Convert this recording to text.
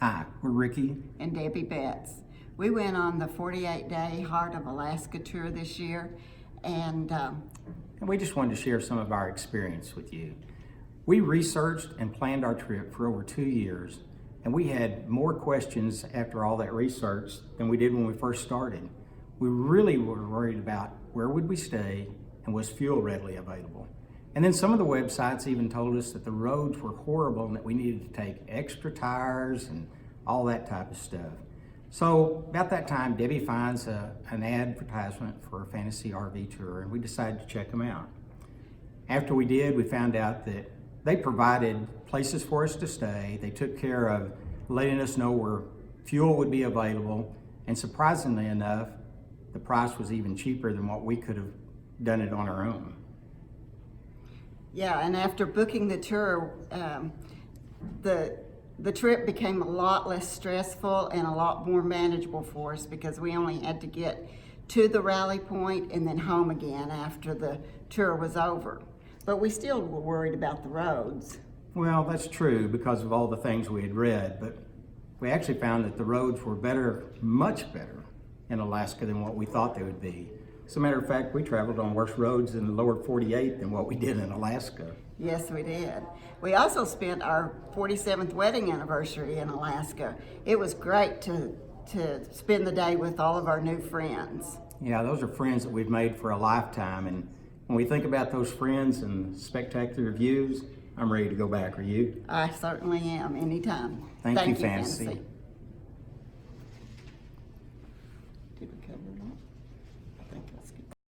Hi, we're Ricky. And Debbie Betts. We went on the 48-day Heart of Alaska tour this year, and We just wanted to share some of our experience with you. We researched and planned our trip for over 2 years, and we had more questions after all that research than we did when we first started. We really were worried about where would we stay and was fuel readily available. And then some of the websites even told us that the roads were horrible and that we needed to take extra tires and all that type of stuff. So about that time, Debbie finds an advertisement for a fantasy RV tour, and we decided to check them out. After we did, we found out that they provided places for us to stay. They took care of letting us know where fuel would be available, and surprisingly enough, the price was even cheaper than what we could have done it on our own. yeah, and after booking the tour, the trip became a lot less stressful and a lot more manageable for us because we only had to get to the rally point and then home again after the tour was over. But we still were worried about the roads. Well, that's true because of all the things we had read, but we actually found that the roads were better, much better in Alaska than what we thought they would be. As a matter of fact, we traveled on worse roads in the lower 48 than what we did in Alaska. Yes, we did. We also spent our 47th wedding anniversary in Alaska. It was great to spend the day with all of our new friends. Yeah, those are friends that we've made for a lifetime, and when we think about those friends and spectacular views, I'm ready to go back. Are you? I certainly am, anytime. Thank you, Fantasy.